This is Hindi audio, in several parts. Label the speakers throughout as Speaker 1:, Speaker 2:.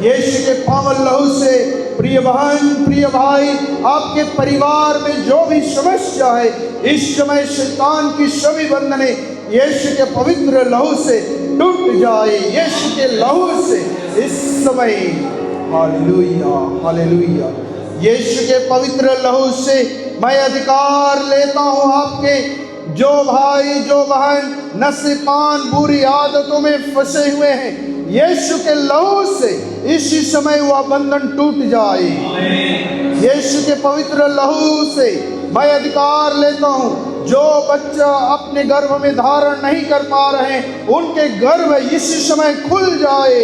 Speaker 1: यीशु के पावन लहू से प्रिय बहन, प्रिय भाई, आपके परिवार में जो भी समस्या है, इस समय शैतान की सभी बंधने यीशु के पवित्र लहू से टूट जाए। यीशु के लहू से इस समय, हालेलुया, हालेलुया, यीशु के पवित्र लहू से मैं अधिकार लेता हूँ। आपके जो भाई, जो बहन नशेपान बुरी आदतों में फंसे हुए हैं, यीशु के लहू से इसी समय वह बंधन टूट जाए। यीशु के पवित्र लहू से मैं अधिकार लेता हूँ। जो बच्चा अपने गर्भ में धारण नहीं कर पा रहे हैं, उनके गर्भ इसी समय खुल जाए।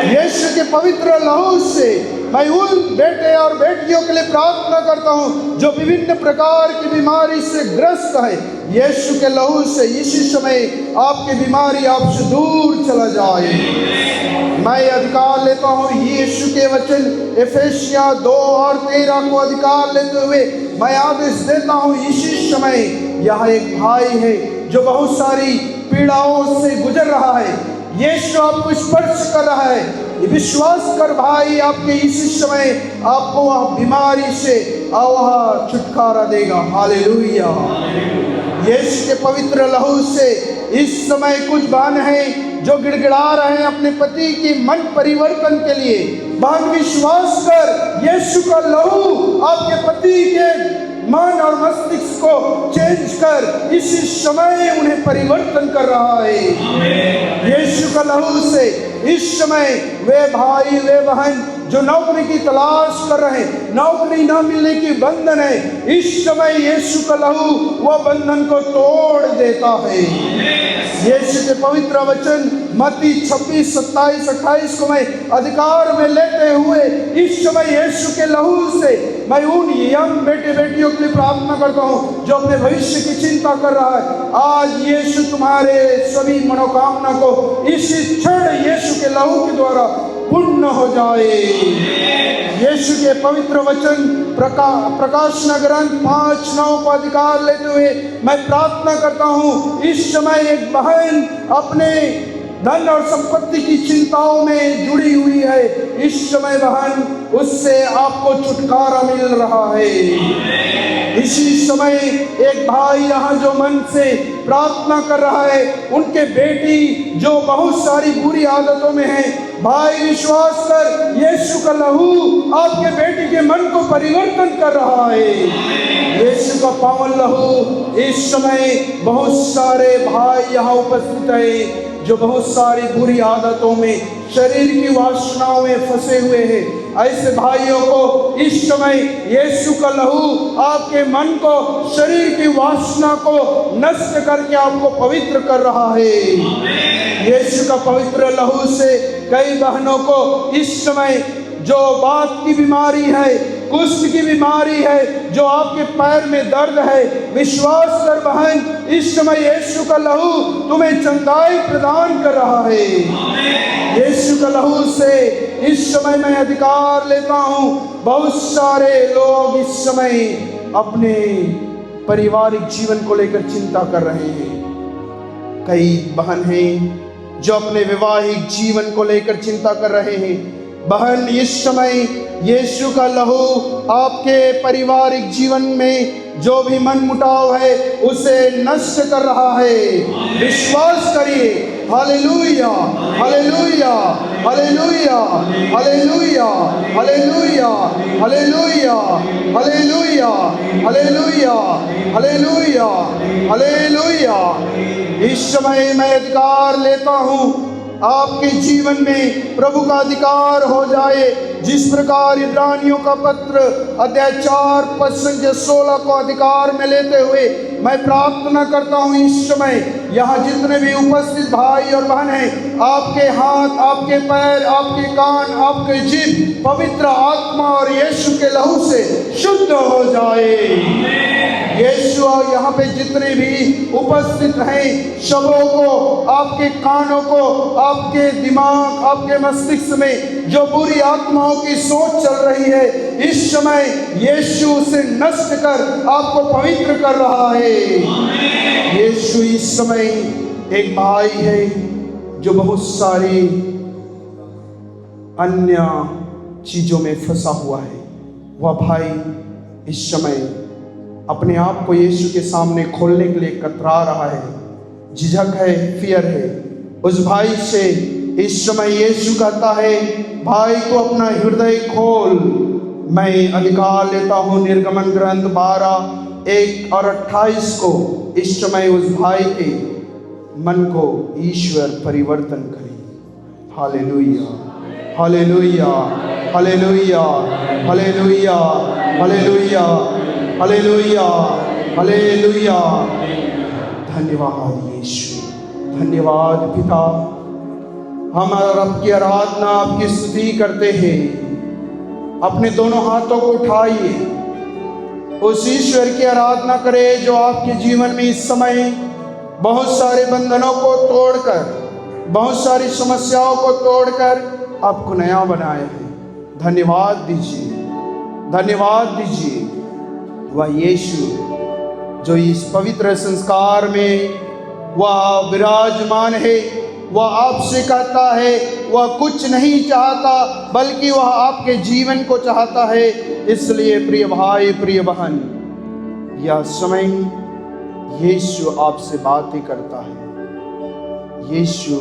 Speaker 1: यीशु के पवित्र लहू से मैं उन बेटे और बेटियों के लिए प्रार्थना करता हूँ जो विभिन्न प्रकार की बीमारी से ग्रस्त है। यीशु के लहू से इसी समय आपकी बीमारी आपसे दूर चला जाए। मैं अधिकार लेता हूँ यीशु के वचन एफेसिया 2:13 को अधिकार लेते हुए मैं आदेश देता हूँ, इसी समय यहाँ एक भाई है जो बहुत सारी पीड़ाओं से गुजर रहा है। यीशु आपको स्पर्श कर रहा है। विश्वास कर भाई, आपके इसी समय आपको वह बीमारी से वह छुटकारा देगा। हालेलुया। यीशु के पवित्र लहू से इस समय कुछ बहन हैं जो गिड़गिड़ा रहे हैं अपने पति की मन परिवर्तन के लिए। बहन विश्वास कर, यीशु का लहू आपके पति के मन और मस्तिष्क को चेंज कर इसी समय उन्हें परिवर्तन कर रहा है। यीशु का लहू से इस समय वे भाई, वे बहन जो नौकरी की तलाश कर रहे हैं, नौकरी न मिलने की बंधन है, इस समय यीशु का लहू वह बंधन को तोड़ देता है। यीशु के पवित्र वचन मत्ती 26, 27, 28 को मैं अधिकार में लेते हुए इस समय यीशु के लहू से मैं उन यंग बेटे बेटियों के लिए प्रार्थना करता हूँ जो अपने भविष्य की चिंता कर रहा है। आज यीशु तुम्हारे सभी मनोकामना को इसी क्षण यीशु के लहू के द्वारा पूर्ण हो जाए। यीशु के पवित्र वचन प्रकाशना ग्रंथ 5:9 को अधिकार लेते हुए मैं प्रार्थना करता हूँ, इस समय एक बहन अपने धन और संपत्ति की चिंताओं में जुड़ी हुई है। इस समय बहन, उससे आपको छुटकारा मिल रहा है। इसी समय एक भाई यहाँ जो मन से प्रार्थना कर रहा है, उनके बेटी जो बहुत सारी बुरी आदतों में है, भाई विश्वास कर, यीशु का लहू आपके बेटी के मन को परिवर्तन कर रहा है। यीशु का पावन लहू इस समय बहुत सारे भाई यहाँ उपस्थित है जो बहुत सारी बुरी आदतों में, शरीर की वासनाओं में फंसे हुए हैं। ऐसे भाइयों को इस समय यीशु का लहू आपके मन को, शरीर की वासना को नष्ट करके आपको पवित्र कर रहा है। यीशु का पवित्र लहू से कई बहनों को इस समय जो बात की बीमारी है, कुष्ठ की बीमारी है, जो आपके पैर में दर्द है, विश्वास कर बहन, इस समय यीशु का लहू तुम्हें चंगाई प्रदान कर रहा है। यीशु का लहू से इस समय मैं अधिकार लेता हूँ। बहुत सारे लोग इस समय अपने पारिवारिक जीवन को लेकर चिंता कर रहे हैं। कई बहन हैं जो अपने वैवाहिक जीवन को लेकर चिंता कर रहे हैं। बहन, इस समय यीशु का लहू आपके पारिवारिक जीवन में जो भी मन मुटाव है उसे नष्ट कर रहा है। विश्वास करिए। Hallelujah, hallelujah, hallelujah, hallelujah, hallelujah, hallelujah, hallelujah, hallelujah, hallelujah, hallelujah. इस समय मैं अधिकार लेता हूँ आपके जीवन में प्रभु का अधिकार हो जाए। जिस प्रकार इब्रानियों का पत्र अध्याय 4 पद 16 को अधिकार में लेते हुए मैं प्रार्थना करता हूँ, इस समय यहाँ जितने भी उपस्थित भाई और बहन हैं, आपके हाथ, आपके पैर, आपके कान, आपके जीभ पवित्र आत्मा और यीशु के लहू से शुद्ध हो जाए। यीशु और यहाँ पे जितने भी उपस्थित हैं, सबों को, आपके कानों को, आपके दिमाग, आपके मस्तिष्क में जो बुरी आत्माओं की सोच चल रही है, इस समय यीशु उसे नष्ट कर आपको पवित्र कर रहा है। यीशु इस समय एक भाई है जो बहुत सारी अन्य चीज़ों में फंसा हुआ है, वह भाई इस समय अपने आप को यीशु के सामने खोलने के लिए कतरा रहा है, झिझक है, फियर है। उस भाई से इस समय यीशु कहता है, भाई तो अपना हृदय खोल। मैं अधिकार लेता हूँ निर्गमन ग्रंथ 12:1-28 को। इस समय उस भाई के मन को ईश्वर परिवर्तन करे। Hallelujah, hallelujah, hallelujah, hallelujah, hallelujah, hallelujah, hallelujah. धन्यवाद यीशु, धन्यवाद पिता। हम आपकी आराधना, आपकी स्तुति करते हैं। अपने दोनों हाथों को उठाइए, उस ईश्वर की आराधना करें जो आपके जीवन में इस समय बहुत सारे बंधनों को तोड़कर, बहुत सारी समस्याओं को तोड़कर आपको नया बनाया है। धन्यवाद दीजिए, धन्यवाद दीजिए। वह यीशु जो इस पवित्र संस्कार में वह विराजमान है, वह आपसे कहता है, वह कुछ नहीं चाहता बल्कि वह आपके जीवन को चाहता है। इसलिए प्रिय भाई, प्रिय बहन, यह समय यीशु आपसे बातें करता है, यीशु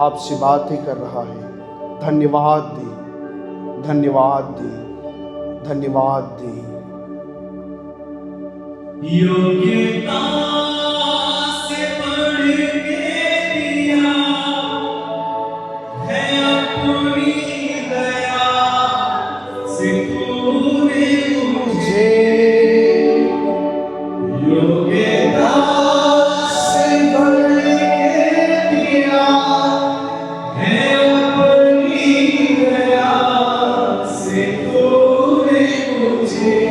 Speaker 1: आपसे बातें कर रहा है। धन्यवाद दे, धन्यवाद दे, धन्यवाद दे।
Speaker 2: योग्यता से बढ़ के दिया है अपनी दया से तूने मुझे। योग्यता से बढ़ के दिया है अपनी दया से तूने मुझे।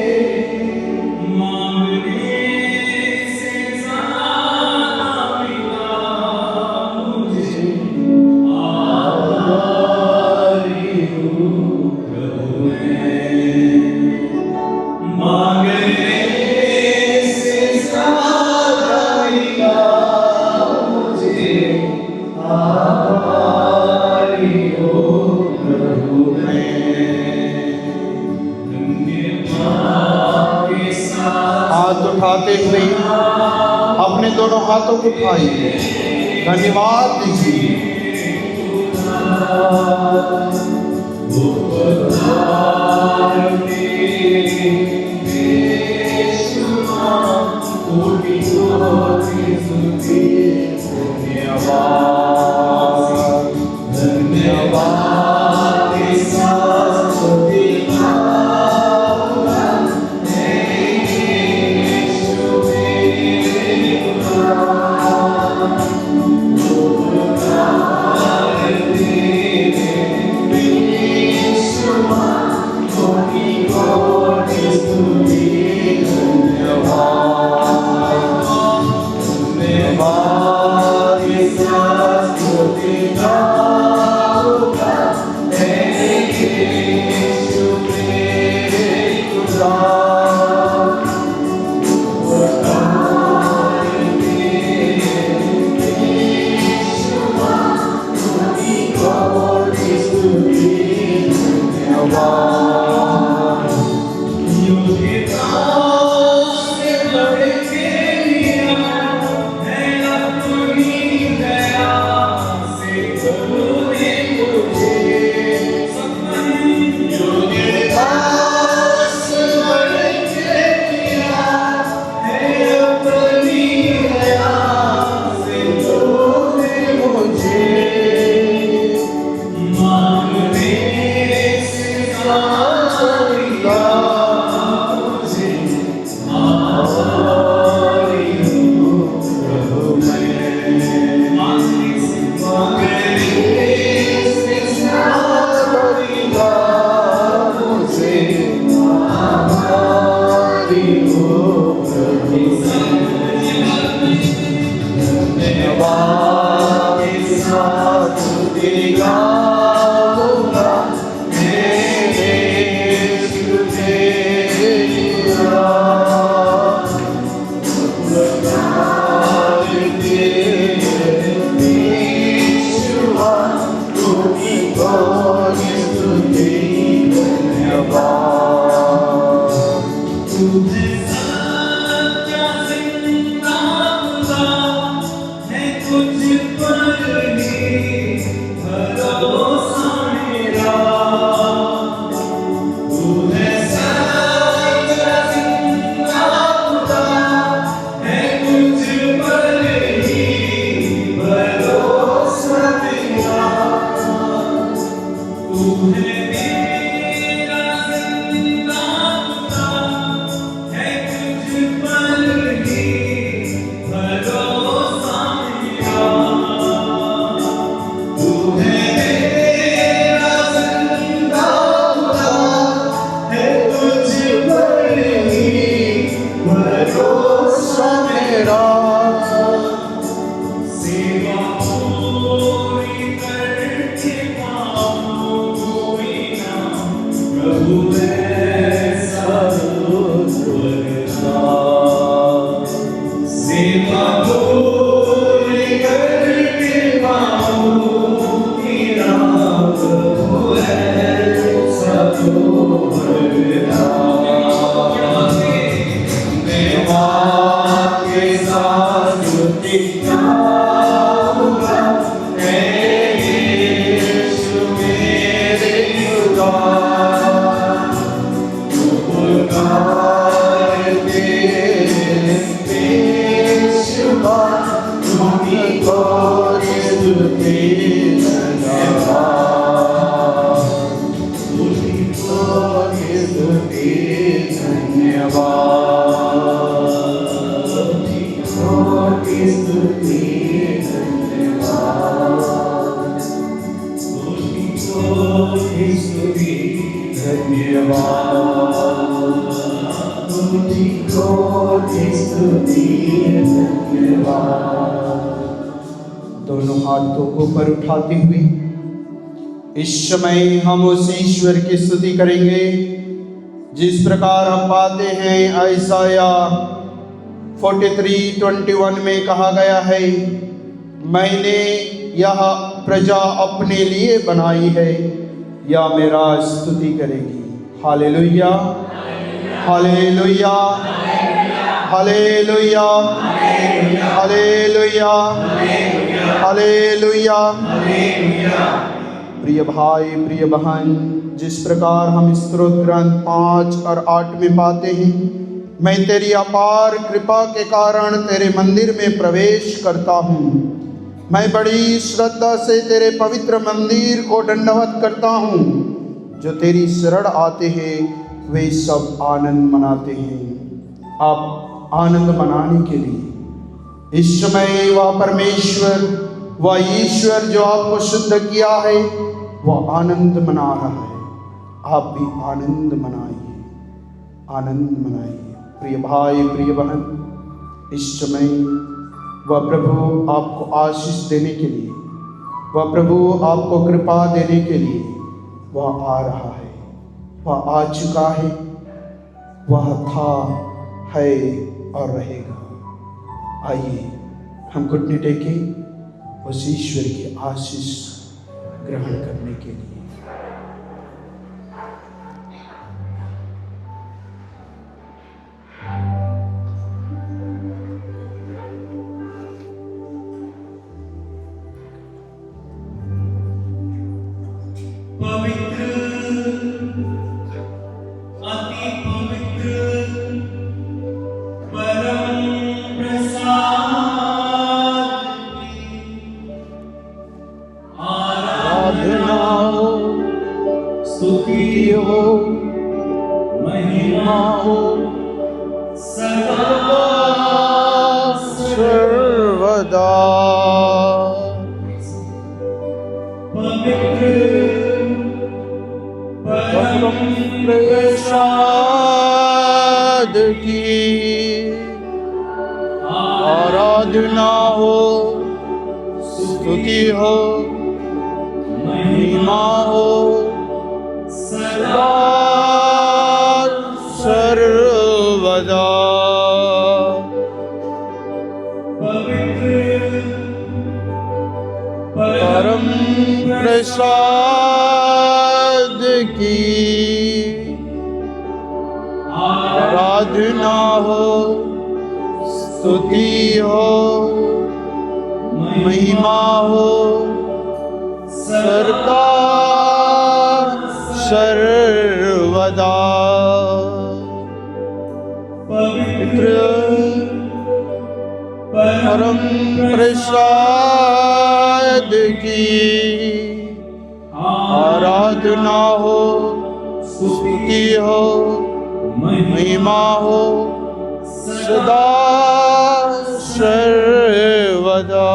Speaker 1: हाथ उठाते हुए अपने दोनों हाथों को उठाइए, धन्यवाद दीजिए। की स्तुति धन्यवाद।
Speaker 2: तुझे सच्चा जिंदा खुदा है, तुझ पर ही भरोसा मेरा। तुझे सच्चा जिंदा खुदा है, तुझ पर ही भरोसा मेरा। तुझे मेरा जिंदा खुदा है, तुझ पर ही भरोसा मेरा। तुझे मेरा जिंदा खुदा है, तुझ पर ही भरोसा मेरा। सेवा पूरी करके पाऊं कोई ना, प्रभु ऐसा स्वर्गदा। सेवा पूरी करके पाऊं कोई ना, प्रभु ऐसा स्वर्गदा। देवा के साथ स्तुति गाऊंगा, हे यीशु मेरे खुदा। तू पुकार के पेशवा, तुमको स्तुति धन्यवाद। तुमको स्तुति धन्यवाद। तुमको स्तुति धन्यवाद। तुमको स्तुति धन्यवाद। तुमको स्तुति धन्यवाद।
Speaker 1: दोनों हाथों को ऊपर उठाते हुए इस समय हम उस ईश्वर की स्तुति करेंगे जिस प्रकार हम पाते हैं आयसाया 43:21 में कहा गया है, मैंने यह प्रजा अपने लिए बनाई है, या मेरा स्तुति करेगी। Hallelujah, hallelujah, hallelujah, hallelujah, hallelujah. प्रिय भाई, प्रिय बहन, जिस प्रकार हम स्तोत्र ग्रंथ 5 और 8 में पाते हैं, मैं तेरी अपार कृपा के कारण तेरे मंदिर में प्रवेश करता हूँ। मैं बड़ी श्रद्धा से तेरे पवित्र मंदिर को दंडवत करता हूँ। जो तेरी शरण आते हैं वे सब आनंद मनाते हैं। आप आनंद मनाने के लिए इस समय वह परमेश्वर, वह ईश्वर जो आपको शुद्ध किया है, वह आनंद मना रहा है। आप भी आनंद मनाइए, आनंद मनाइए। प्रिय भाई, प्रिय बहन, इस समय वह प्रभु आपको आशीष देने के लिए, वह प्रभु आपको कृपा देने के लिए वह आ रहा है, वह आ चुका है, वह था, है और रहेगा। आइए हम घुटने टेकें उस ईश्वर की आशीष ग्रहण करने के लिए।
Speaker 2: पवित्र, अति पवित्र, परम प्रसाद की आराधना हो, स्तुति हो, महिमा हो सदा
Speaker 1: सर्वदा।
Speaker 2: पवित्र, परम
Speaker 1: प्रसाद की आराधना हो, स्तुति हो, महिमा हो
Speaker 2: सदा
Speaker 1: सर्वदा।
Speaker 2: पवित्र,
Speaker 1: परम प्रसाद की आराधना हो, स्तुति हो, महिमा हो सरकार सर्वदा। पवित्र परम प्रसाद की आराधना हो, स्तुति हो, महिमा हो सदा सर्वदा।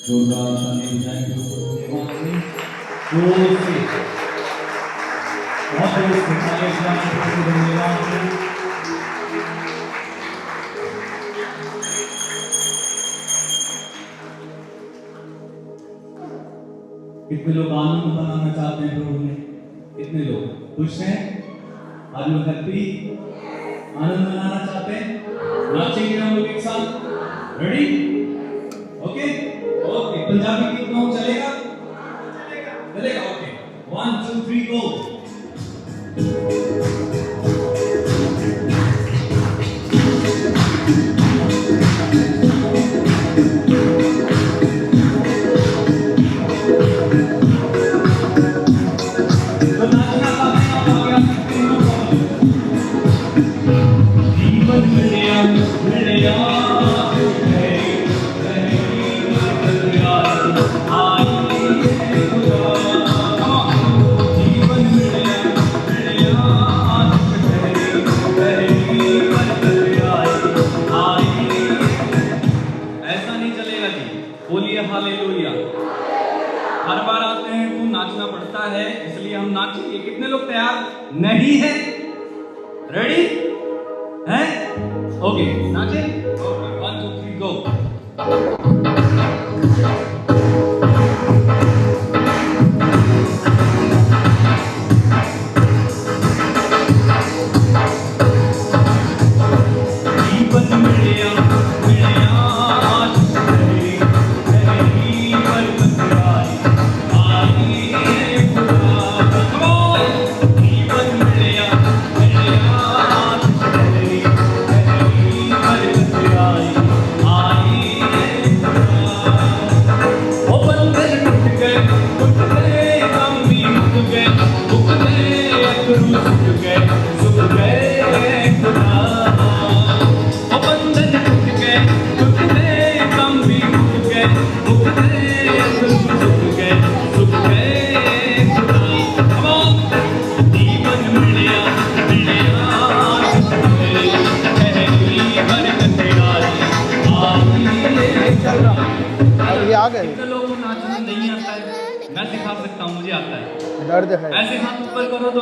Speaker 2: जोरदार ताली बजाएंगे लोगों को धन्यवाद से जोर से बहुत जोर से ताली बजाएंगे लोगों को धन्यवाद से। कितने लोग आनंद मनाना चाहते हैं प्रभु में? कितने लोग खुश हैं? Are you happy? आनंद मनाना चाहते हैं? नाचेंगे हम लोग एक साथ? रेडी? ओके ओके पंजाबी गीत गाओ चलेगा चलेगा ओके 1 2 3 गो। तो नाचना का आ गया जीवन मिलिया मिलिया हर बार आते हैं तो नाचना पड़ता है इसलिए हम नाचेंगे। कितने लोग तैयार नहीं है? रेडी हैं? ओके नाचे ओके 1 2 3 गो। आ गए।
Speaker 3: लोगों को नाचना नहीं आता है, मैं सिखा सकता हूँ। मुझे
Speaker 2: आता है।
Speaker 1: दर्द है।
Speaker 2: ऐसे हाथ ऊपर करो दोनों।